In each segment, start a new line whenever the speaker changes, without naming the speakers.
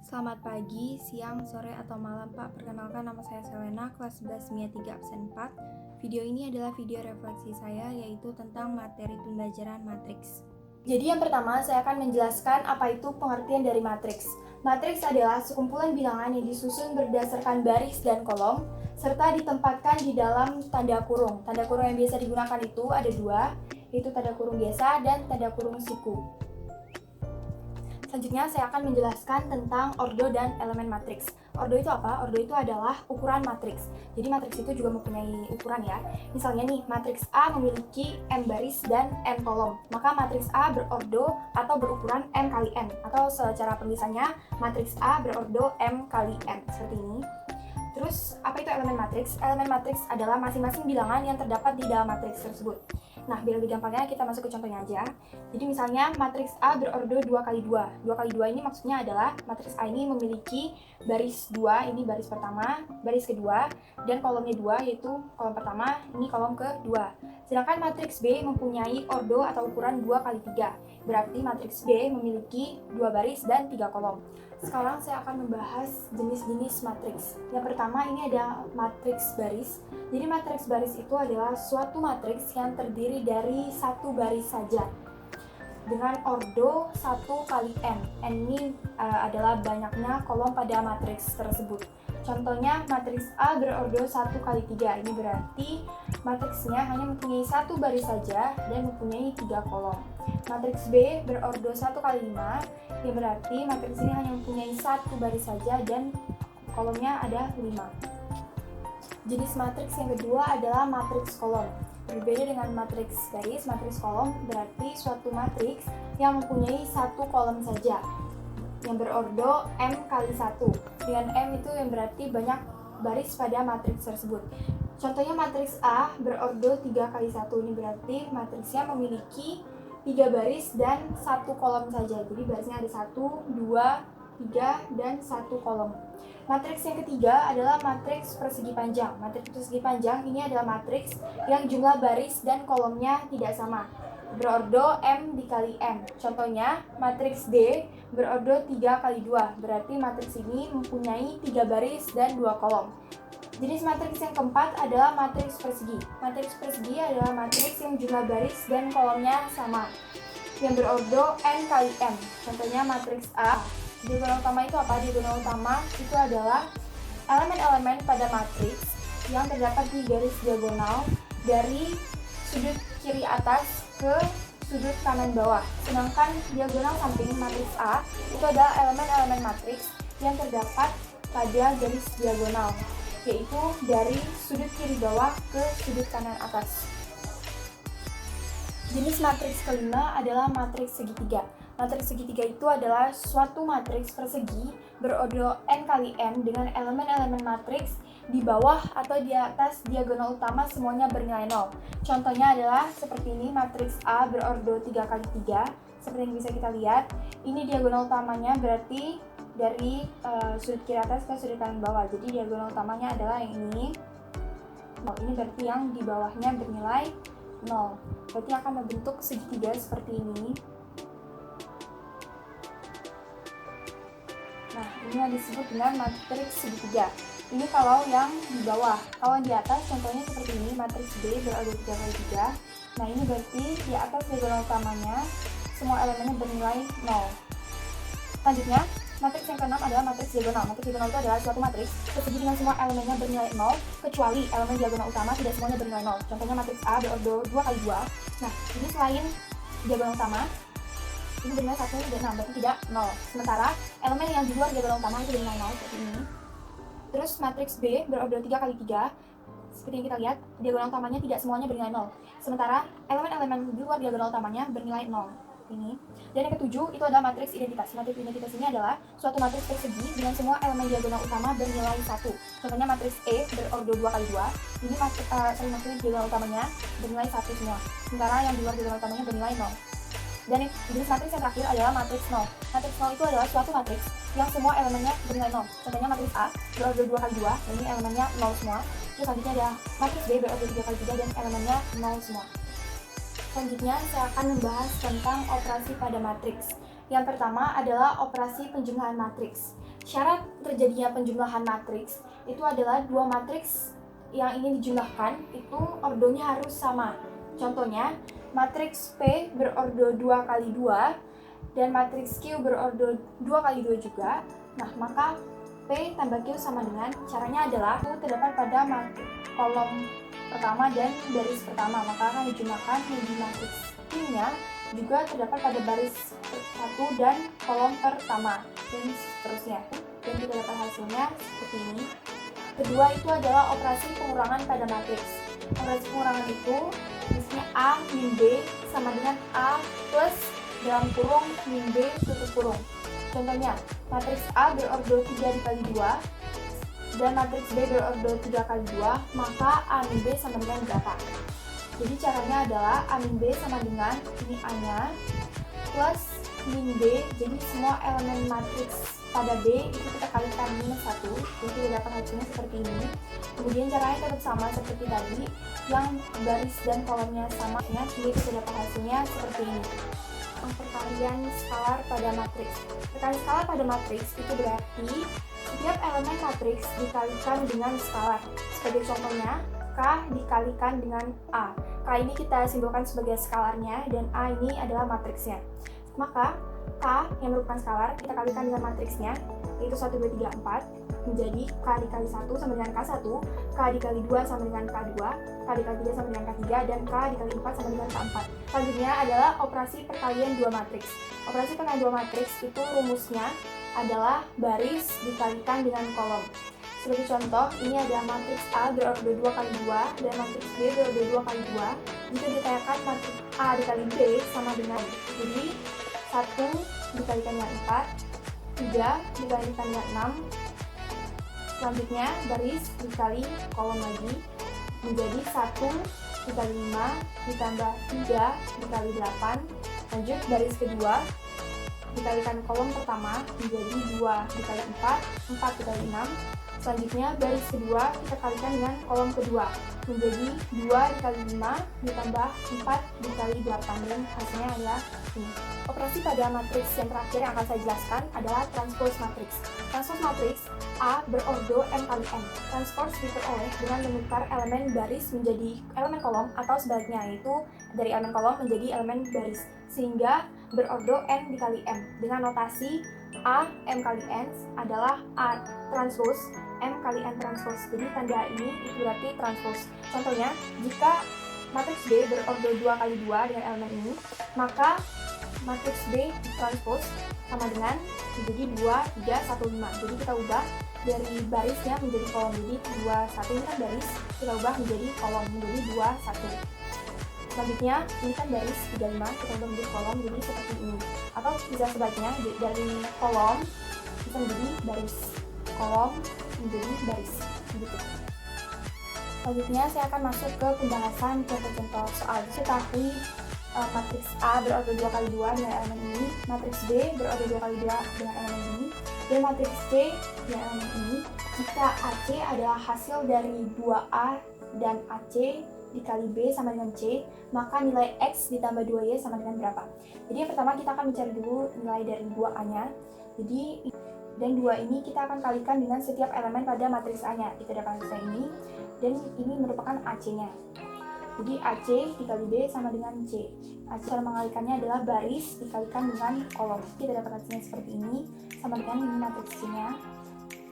Selamat pagi, siang, sore, atau malam Pak. Perkenalkan nama saya Selena, kelas 11 MIA 3 absen 4. Video ini adalah video refleksi saya, yaitu tentang materi pembelajaran matriks.
Jadi yang pertama saya akan menjelaskan apa itu pengertian dari matriks. Matriks adalah sekumpulan bilangan yang disusun berdasarkan baris dan kolom, serta ditempatkan di dalam tanda kurung. Tanda kurung yang biasa digunakan itu ada dua, yaitu tanda kurung biasa dan tanda kurung siku. Selanjutnya saya akan menjelaskan tentang ordo dan elemen matriks. Ordo itu apa? Ordo itu adalah ukuran matriks. Jadi matriks itu juga mempunyai ukuran ya. Misalnya nih, matriks A memiliki M baris dan N kolom. Maka matriks A berordo atau berukuran M kali N. Atau secara penulisannya, matriks A berordo M kali N. Seperti ini. Terus, apa itu elemen matriks? Elemen matriks adalah masing-masing bilangan yang terdapat di dalam matriks tersebut. Nah, biar lebih gampangnya kita masuk ke contohnya aja. Jadi misalnya matriks A berordo 2 kali 2. 2 kali 2 ini maksudnya adalah matriks A ini memiliki baris 2, ini baris pertama, baris kedua, dan kolomnya 2, yaitu kolom pertama, ini kolom kedua. Sedangkan matriks B mempunyai ordo atau ukuran 2 kali 3. Berarti matriks B memiliki 2 baris dan 3 kolom. Sekarang saya akan membahas jenis-jenis matriks. Yang pertama ini ada matriks baris. Jadi matriks baris itu adalah suatu matriks yang terdiri dari satu baris saja dengan ordo 1 kali n. N ini adalah banyaknya kolom pada matriks tersebut. Contohnya matriks A berordo 1 kali 3. Ini berarti matriksnya hanya mempunyai satu baris saja dan mempunyai 3 kolom. Matriks B berordo 1 kali 5. Yang berarti matriks ini hanya mempunyai satu baris saja dan kolomnya ada 5. Jenis matriks yang kedua adalah matriks kolom. Berbeda dengan matriks baris, matriks kolom berarti suatu matriks yang mempunyai satu kolom saja yang berordo M kali 1. Dengan M itu yang berarti banyak baris pada matriks tersebut. Contohnya matriks A berordo 3 kali 1. Ini berarti matriksnya memiliki 3 baris dan 1 kolom saja. Jadi barisnya ada 1, 2, 3, dan 1 kolom. Matriks yang ketiga adalah matriks persegi panjang. Matriks persegi panjang ini adalah matriks yang jumlah baris dan kolomnya tidak sama, berordo M dikali N. Contohnya matriks D berordo 3 kali 2. Berarti matriks ini mempunyai 3 baris dan 2 kolom. Jenis matriks yang keempat adalah matriks persegi. Matriks persegi adalah matriks yang jumlah baris dan kolomnya sama, yang berordo N kali M. Contohnya matriks A. Diagonal utama itu apa? Diagonal utama itu adalah elemen-elemen pada matriks yang terdapat di garis diagonal dari sudut kiri atas ke sudut kanan bawah. Sedangkan diagonal samping matriks A itu adalah elemen-elemen matriks yang terdapat pada garis diagonal, yaitu dari sudut kiri bawah ke sudut kanan atas. Jenis matriks kelima adalah matriks segitiga. Matriks segitiga itu adalah suatu matriks persegi berordo n kali n dengan elemen-elemen matriks di bawah atau di atas diagonal utama semuanya bernilai 0. Contohnya adalah seperti ini, matriks A berordo 3 kali 3. Seperti yang bisa kita lihat, ini diagonal utamanya berarti dari sudut kiri atas ke sudut kanan bawah. Jadi diagonal utamanya adalah yang ini. Ini berarti yang di bawahnya bernilai 0. Berarti akan membentuk segitiga seperti ini. Nah, ini yang disebut dengan matriks segitiga. Ini kalau yang di bawah. Kalau yang di atas contohnya seperti ini, matriks B berordo 3 kali 3. Nah, ini berarti di atas diagonal utamanya semua elemennya bernilai 0. Selanjutnya, matriks yang keenam adalah matriks diagonal. Matriks diagonal itu adalah suatu matriks persegi dengan semua elemennya bernilai 0, kecuali elemen diagonal utama tidak semuanya bernilai 0. Contohnya matriks A berordo 2 kali 2. Nah, ini selain diagonal utama, ini bernilai 1 dan 6, berarti tidak 0. Sementara elemen yang di luar diagonal utama itu bernilai 0, seperti ini. Terus matriks B berordo 3 kali 3. Seperti yang kita lihat, diagonal utamanya tidak semuanya bernilai 0. Sementara elemen-elemen di luar diagonal utamanya bernilai 0. Ini. Dan yang ketujuh itu adalah matriks identitas. Matriks identitas ini adalah suatu matriks persegi dengan semua elemen diagonal utama bernilai 1. Contohnya matriks E berordo 2 kali 2. Ini matriks diagonal utamanya bernilai 1 semua. Sementara yang di luar diagonal utamanya bernilai 0. Dan jenis matriks yang terakhir adalah matriks 0. Matriks 0 itu adalah suatu matriks yang semua elemennya bernilai 0. Contohnya matriks A berordo 2 kali 2, dan ini elemennya 0 semua. Terus selanjutnya ada matriks B berordo 3 kali 3 dan elemennya 0 semua. Selanjutnya saya akan membahas tentang operasi pada matriks. Yang pertama adalah operasi penjumlahan matriks. Syarat terjadinya penjumlahan matriks itu adalah dua matriks yang ingin dijumlahkan itu ordonya harus sama. Contohnya, matriks P berordo 2 kali 2 dan matriks Q berordo 2 kali 2 juga. Nah, maka P tambah Q sama dengan, caranya adalah itu terdapat pada kolom pertama dan baris pertama, maka akan dijumlahkan menjadi matriks Q-nya juga terdapat pada baris 1 dan kolom pertama dan seterusnya. Dan kita dapat hasilnya seperti ini. Kedua itu adalah operasi pengurangan pada matriks. Operasi pengurangan itu misalnya A min B sama dengan A plus dalam kurung min B tutup kurung. Contohnya, matriks A berordo 3 dikali 2 dan matriks B berordo 3 kali 2, maka A min B sama dengan berapa? Jadi caranya adalah A min B sama dengan ini A-nya plus min B, jadi semua elemen matriks pada B itu kita kalikan minus 1, jadi kita dapat hasilnya seperti ini. Kemudian caranya tetap sama seperti tadi, yang baris dan kolomnya sama, ya, jadi kita dapat hasilnya seperti ini. Perkalian skalar pada matriks. Perkalian skalar pada matriks itu berarti setiap elemen matriks dikalikan dengan skalar. Sebagai contohnya, K dikalikan dengan A. K ini kita simbolkan sebagai skalarnya dan A ini adalah matriksnya. Maka K yang merupakan skalar kita kalikan dengan matriksnya, yaitu 1, 2, 3, 4 menjadi K dikali 1 sama dengan K1, K dikali 2 sama dengan K2, K dikali 3 sama dengan K3, dan K dikali 4 sama dengan K4. Selanjutnya adalah operasi perkalian dua matriks. Operasi perkalian dua matriks itu rumusnya adalah baris dikalikan dengan kolom. Sebagai contoh, ini ada matriks A berordo 2 kali 2 dan matriks B berordo 2 kali 2. Jika ditanyakan matriks A dikali B sama dengan, jadi 1 dikalikan dengan 4, 3 dikalikan dengan 6, selanjutnya baris dikali kolom lagi menjadi 1 dikali 5 ditambah 3 dikali 8, lanjut baris kedua dikalikan kolom pertama menjadi 2 dikali 4, 4 dikali 6, selanjutnya baris kedua kita kalikan dengan kolom kedua menjadi 2 dikali 5 ditambah 4 dikali 8, dan hasilnya adalah ini. Operasi pada matriks yang terakhir yang akan saya jelaskan adalah transpose matriks. Transpose matriks A berordo M kali N. Transpose diperoleh dengan menukar elemen baris menjadi elemen kolom atau sebaliknya, yaitu dari elemen kolom menjadi elemen baris, sehingga berordo N dikali M. Dengan notasi A M kali N adalah A transpose M kali N transpose. Jadi tanda ini itu berarti transpose. Contohnya, jika matriks B berordo 2 kali 2 dengan elemen ini, maka matriks B transpose sama dengan menjadi 2, 3, 1, 5. Jadi kita ubah dari barisnya menjadi kolom. Jadi 2, 1 ini kan baris, kita ubah menjadi kolom menjadi 2, 1. Selanjutnya, ini kan baris 3, 5, kita ubah menjadi kolom jadi seperti ini. Atau bisa sebaliknya, dari kolom bisa menjadi baris, kolom menjadi baris, begitu. Selanjutnya saya akan masuk ke pembahasan contoh-contoh soal. Ketahui matriks A berordo 2 kali 2 dengan elemen ini, matriks B berordo 2 kali 2 dengan elemen ini, dan matriks C dengan elemen ini. Jika AC adalah hasil dari 2A dan AC dikali B sama dengan C, maka nilai X ditambah 2Y sama dengan berapa? Jadi yang pertama kita akan mencari dulu nilai dari 2A-nya. Jadi, dan 2 ini kita akan kalikan dengan setiap elemen pada matriks A-nya. Kita dapat hasil ini, dan ini merupakan AC-nya. Jadi AC dikali B sama dengan C. Cara mengalikannya adalah baris dikalikan dengan kolom. Kita dapat hasilnya seperti ini, sama dengan ini matriks C-nya.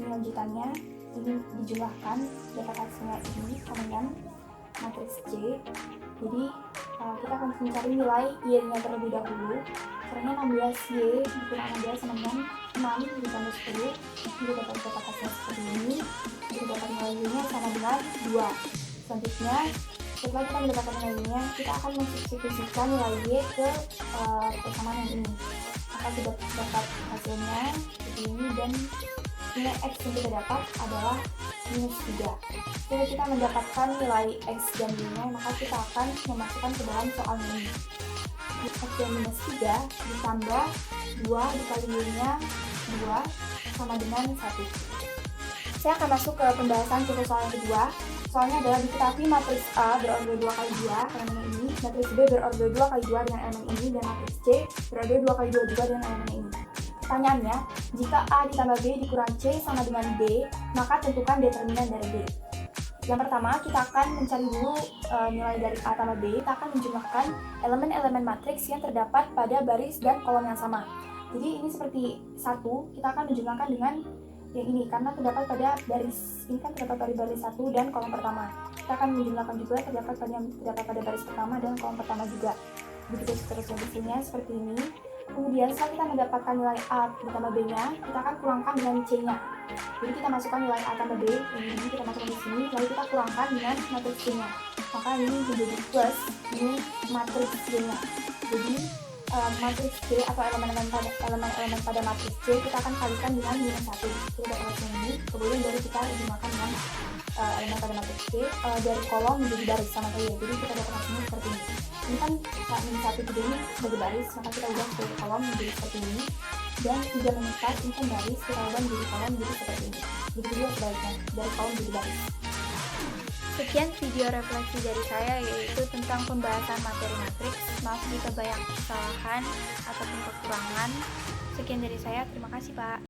Ini lanjutannya, ini dijumlahkan, dapat hasilnya ini sama dengan matriks C. Jadi kita akan mencari nilai Y-nya terlebih dahulu. Caranya 16Y dikurang 16 sama dengan 6 ditambah 10. Jadi dapat hasilnya seperti ini. Jadi dapat nilai Y-nya sama dengan 2. Selanjutnya, setelah kita mendapatkan nilainya, kita akan mensubstitusikan nilai Y ke persamaan yang ini. Maka kita dapat hasilnya seperti ini, dan nilai X yang kita dapat adalah minus 3. Jika kita mendapatkan nilai X dan Y-nya, maka kita akan memasukkan ke dalam soal ini. X dan minus 3 ditambah 2 dikali Y-nya 2 sama dengan 1. Saya akan masuk ke pembahasan contoh soal yang kedua. Soalnya adalah diketahui matriks A berorder 2 kali 2 elemen ini, matriks B berorder 2 kali 2 dengan elemen ini, dan matriks C berorder 2 kali 2 juga dengan elemen ini. Pertanyaannya, jika A ditambah B dikurang C sama dengan B, maka tentukan determinan dari B. Yang pertama, kita akan mencari dulu nilai dari A tambah B. Kita akan menjumlahkan elemen-elemen matriks yang terdapat pada baris dan kolom yang sama. Jadi ini seperti 1, kita akan menjumlahkan dengan yang ini karena terdapat pada baris, ini kan terdapat pada baris 1 dan kolom pertama. Kita akan menjumlahkan juga terdapat pada baris pertama dan kolom pertama juga. Begitu seterusnya di sini seperti ini. Kemudian setelah kita mendapatkan nilai A ditambah B-nya, kita akan kurangkan dengan C-nya. Jadi kita masukkan nilai A tambah B, ini kita masukkan di sini, lalu kita kurangkan dengan matriks C-nya. Maka ini menjadi plus ini matriks C-nya. Jadi matriks C atau elemen-elemen pada matriks C kita akan kalikan dengan minus 1. Kita dapat ini, kemudian dari kita jumlahkan dengan elemen pada matriks C dari kolom menjadi baris sama saja. Jadi kita dapat hasilnya seperti ini. Ini kan minus 1 ini sebagai baris, maka kita ubah sebagai kolom menjadi seperti ini. Dan 3 minus 4 ini kan baris, kita ubah menjadi kolom menjadi seperti ini. Begitu juga sebaliknya, dari kolom menjadi baris.
Sekian video refleksi dari saya, yaitu tentang pembahasan materi matriks. Maaf jika banyak kesalahan ataupun kekurangan. Sekian dari saya, terima kasih Pak.